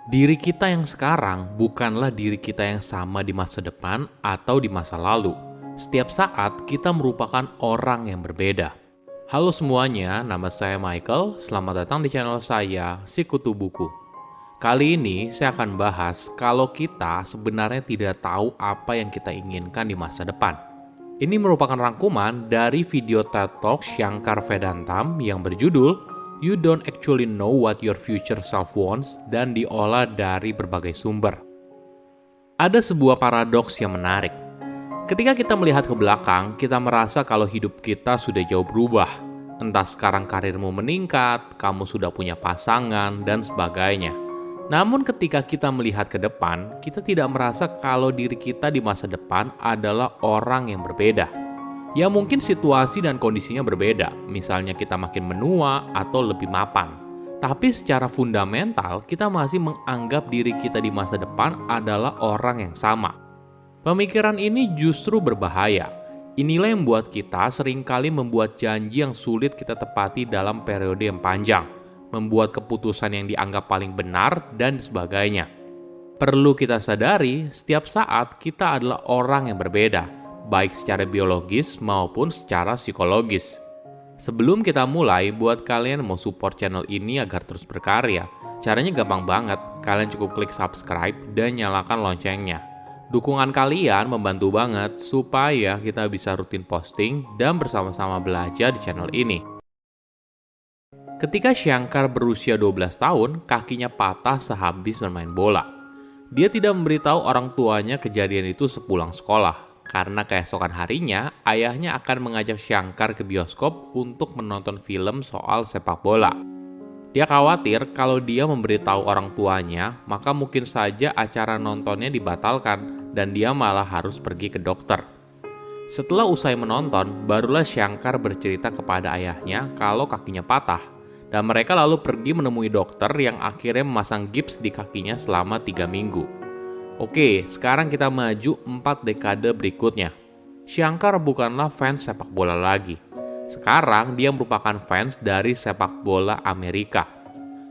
Diri kita yang sekarang bukanlah diri kita yang sama di masa depan atau di masa lalu. Setiap saat kita merupakan orang yang berbeda. Halo semuanya, nama saya Michael. Selamat datang di channel saya, Sikutu Buku. Kali ini saya akan bahas kalau kita sebenarnya tidak tahu apa yang kita inginkan di masa depan. Ini merupakan rangkuman dari video TED Talk Shankar Vedantam yang berjudul You Don't Actually Know What Your Future Self Wants dan diolah dari berbagai sumber. Ada sebuah paradoks yang menarik. Ketika kita melihat ke belakang, kita merasa kalau hidup kita sudah jauh berubah. Entah sekarang karirmu meningkat, kamu sudah punya pasangan, dan sebagainya. Namun ketika kita melihat ke depan, kita tidak merasa kalau diri kita di masa depan adalah orang yang berbeda. Ya mungkin situasi dan kondisinya berbeda, misalnya kita makin menua atau lebih mapan. Tapi secara fundamental, kita masih menganggap diri kita di masa depan adalah orang yang sama. Pemikiran ini justru berbahaya. Inilah yang membuat kita seringkali membuat janji yang sulit kita tepati dalam periode yang panjang, membuat keputusan yang dianggap paling benar, dan sebagainya. Perlu kita sadari, setiap saat kita adalah orang yang berbeda, baik secara biologis maupun secara psikologis. Sebelum kita mulai, buat kalian mau support channel ini agar terus berkarya, caranya gampang banget. Kalian cukup klik subscribe dan nyalakan loncengnya. Dukungan kalian membantu banget supaya kita bisa rutin posting dan bersama-sama belajar di channel ini. Ketika Shankar berusia 12 tahun, kakinya patah sehabis bermain bola. Dia tidak memberitahu orang tuanya kejadian itu sepulang sekolah. Karena keesokan harinya, ayahnya akan mengajak Shankar ke bioskop untuk menonton film soal sepak bola. Dia khawatir kalau dia memberitahu orang tuanya, maka mungkin saja acara nontonnya dibatalkan dan dia malah harus pergi ke dokter. Setelah usai menonton, barulah Shankar bercerita kepada ayahnya kalau kakinya patah, dan mereka lalu pergi menemui dokter yang akhirnya memasang gips di kakinya selama 3 minggu. Oke, sekarang kita maju 4 dekade berikutnya. Shankar bukanlah fans sepak bola lagi. Sekarang dia merupakan fans dari sepak bola Amerika.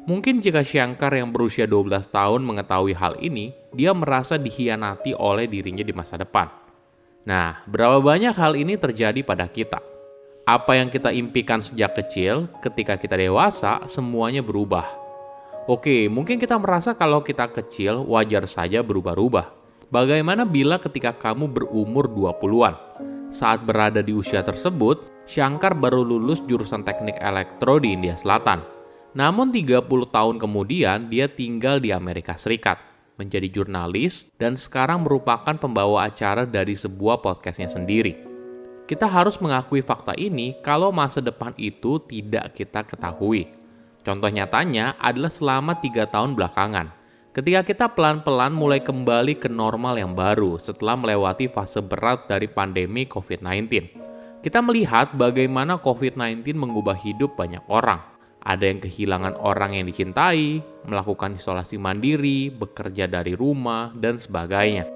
Mungkin jika Shankar yang berusia 12 tahun mengetahui hal ini, dia merasa dikhianati oleh dirinya di masa depan. Nah, berapa banyak hal ini terjadi pada kita? Apa yang kita impikan sejak kecil, ketika kita dewasa, semuanya berubah. Oke, mungkin kita merasa kalau kita kecil wajar saja berubah-ubah. Bagaimana bila ketika kamu berumur 20-an? Saat berada di usia tersebut, Shankar baru lulus jurusan teknik elektro di India Selatan. Namun 30 tahun kemudian dia tinggal di Amerika Serikat, menjadi jurnalis dan sekarang merupakan pembawa acara dari sebuah podcastnya sendiri. Kita harus mengakui fakta ini kalau masa depan itu tidak kita ketahui. Contoh nyatanya adalah selama 3 tahun belakangan, ketika kita pelan-pelan mulai kembali ke normal yang baru setelah melewati fase berat dari pandemi COVID-19. Kita melihat bagaimana COVID-19 mengubah hidup banyak orang. Ada yang kehilangan orang yang dicintai, melakukan isolasi mandiri, bekerja dari rumah, dan sebagainya.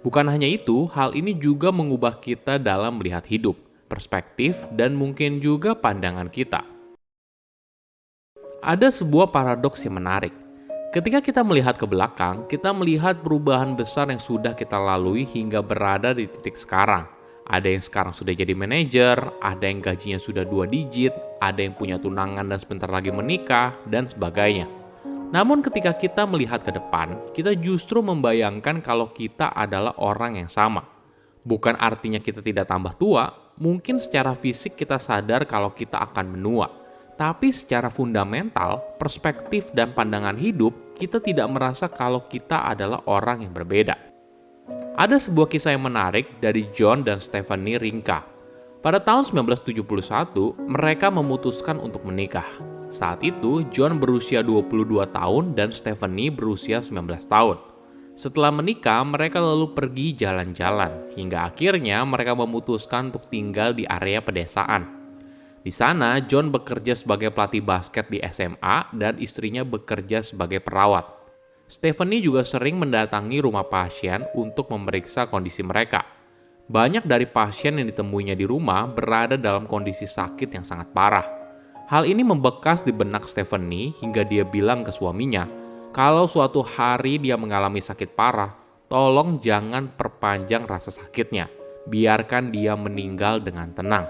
Bukan hanya itu, hal ini juga mengubah kita dalam melihat hidup, perspektif, dan mungkin juga pandangan kita. Ada sebuah paradoks yang menarik. Ketika kita melihat ke belakang, kita melihat perubahan besar yang sudah kita lalui hingga berada di titik sekarang. Ada yang sekarang sudah jadi manajer, ada yang gajinya sudah 2 digit, ada yang punya tunangan dan sebentar lagi menikah, dan sebagainya. Namun ketika kita melihat ke depan, kita justru membayangkan kalau kita adalah orang yang sama. Bukan artinya kita tidak tambah tua, mungkin secara fisik kita sadar kalau kita akan menua. Tapi secara fundamental, perspektif dan pandangan hidup, kita tidak merasa kalau kita adalah orang yang berbeda. Ada sebuah kisah yang menarik dari John dan Stephanie Rinka. Pada tahun 1971, mereka memutuskan untuk menikah. Saat itu, John berusia 22 tahun dan Stephanie berusia 19 tahun. Setelah menikah, mereka lalu pergi jalan-jalan, hingga akhirnya mereka memutuskan untuk tinggal di area pedesaan. Di sana, John bekerja sebagai pelatih basket di SMA dan istrinya bekerja sebagai perawat. Stephanie juga sering mendatangi rumah pasien untuk memeriksa kondisi mereka. Banyak dari pasien yang ditemuinya di rumah berada dalam kondisi sakit yang sangat parah. Hal ini membekas di benak Stephanie hingga dia bilang ke suaminya Kalau suatu hari dia mengalami sakit parah, tolong jangan perpanjang rasa sakitnya. Biarkan dia meninggal dengan tenang.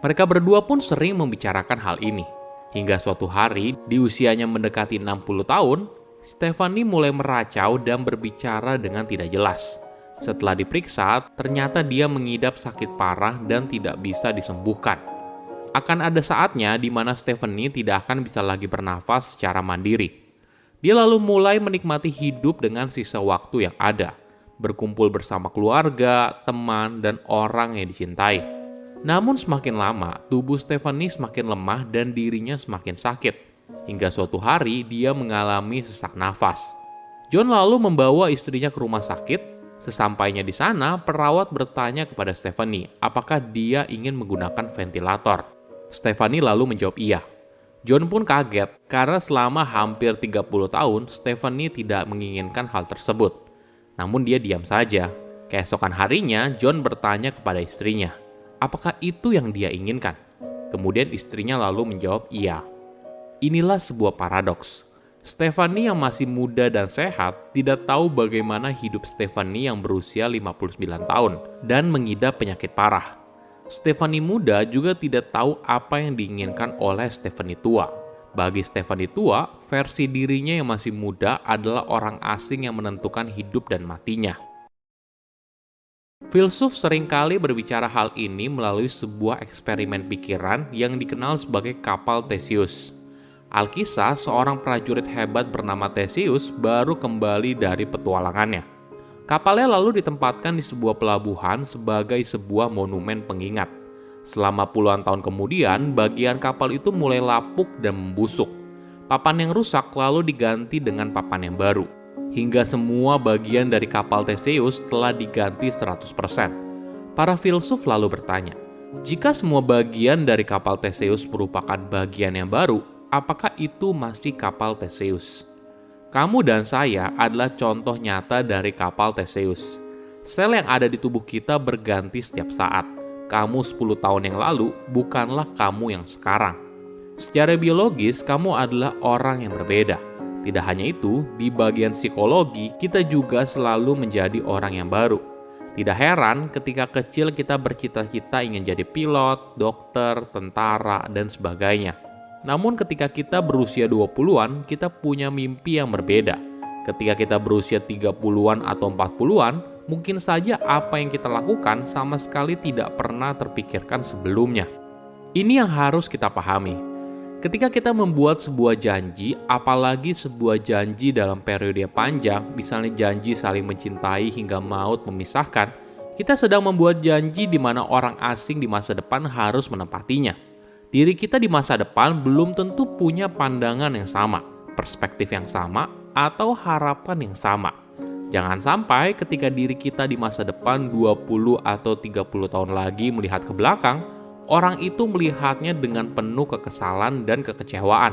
Mereka berdua pun sering membicarakan hal ini. Hingga suatu hari, di usianya mendekati 60 tahun, Stephanie mulai meracau dan berbicara dengan tidak jelas. Setelah diperiksa, ternyata dia mengidap sakit parah dan tidak bisa disembuhkan. Akan ada saatnya di mana Stephanie tidak akan bisa lagi bernafas secara mandiri. Dia lalu mulai menikmati hidup dengan sisa waktu yang ada, berkumpul bersama keluarga, teman, dan orang yang dicintai. Namun semakin lama, tubuh Stephanie semakin lemah dan dirinya semakin sakit. Hingga suatu hari dia mengalami sesak nafas. John lalu membawa istrinya ke rumah sakit. Sesampainya di sana, perawat bertanya kepada Stephanie apakah dia ingin menggunakan ventilator. Stephanie lalu menjawab iya. John pun kaget karena selama hampir 30 tahun Stephanie tidak menginginkan hal tersebut. Namun dia diam saja. Keesokan harinya John bertanya kepada istrinya, apakah itu yang dia inginkan? Kemudian istrinya lalu menjawab iya. Inilah sebuah paradoks. Stephanie yang masih muda dan sehat tidak tahu bagaimana hidup Stephanie yang berusia 59 tahun dan mengidap penyakit parah. Stephanie muda juga tidak tahu apa yang diinginkan oleh Stephanie tua. Bagi Stephanie tua, versi dirinya yang masih muda adalah orang asing yang menentukan hidup dan matinya. Filsuf seringkali berbicara hal ini melalui sebuah eksperimen pikiran yang dikenal sebagai kapal Theseus. Alkisah, seorang prajurit hebat bernama Theseus baru kembali dari petualangannya. Kapalnya lalu ditempatkan di sebuah pelabuhan sebagai sebuah monumen pengingat. Selama puluhan tahun kemudian, bagian kapal itu mulai lapuk dan membusuk. Papan yang rusak lalu diganti dengan papan yang baru. Hingga semua bagian dari kapal Theseus telah diganti 100%. Para filsuf lalu bertanya, jika semua bagian dari kapal Theseus merupakan bagian yang baru, apakah itu masih kapal Theseus? Kamu dan saya adalah contoh nyata dari kapal Theseus. Sel yang ada di tubuh kita berganti setiap saat. Kamu 10 tahun yang lalu bukanlah kamu yang sekarang. Secara biologis, kamu adalah orang yang berbeda. Tidak hanya itu, di bagian psikologi, kita juga selalu menjadi orang yang baru. Tidak heran ketika kecil kita bercita-cita ingin jadi pilot, dokter, tentara, dan sebagainya. Namun ketika kita berusia 20-an, kita punya mimpi yang berbeda. Ketika kita berusia 30-an atau 40-an, mungkin saja apa yang kita lakukan sama sekali tidak pernah terpikirkan sebelumnya. Ini yang harus kita pahami. Ketika kita membuat sebuah janji, apalagi sebuah janji dalam periode yang panjang, misalnya janji saling mencintai hingga maut memisahkan, kita sedang membuat janji di mana orang asing di masa depan harus menepatinya. Diri kita di masa depan belum tentu punya pandangan yang sama, perspektif yang sama, atau harapan yang sama. Jangan sampai ketika diri kita di masa depan 20 atau 30 tahun lagi melihat ke belakang, orang itu melihatnya dengan penuh kekesalan dan kekecewaan.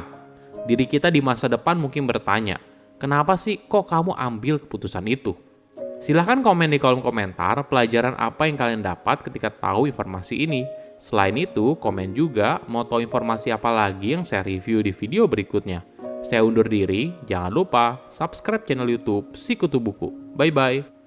Diri kita di masa depan mungkin bertanya, kenapa sih kok kamu ambil keputusan itu? Silahkan komen di kolom komentar pelajaran apa yang kalian dapat ketika tahu informasi ini. Selain itu, komen juga mau tahu informasi apa lagi yang saya review di video berikutnya. Saya undur diri, jangan lupa subscribe channel YouTube Sikutu Buku. Bye-bye.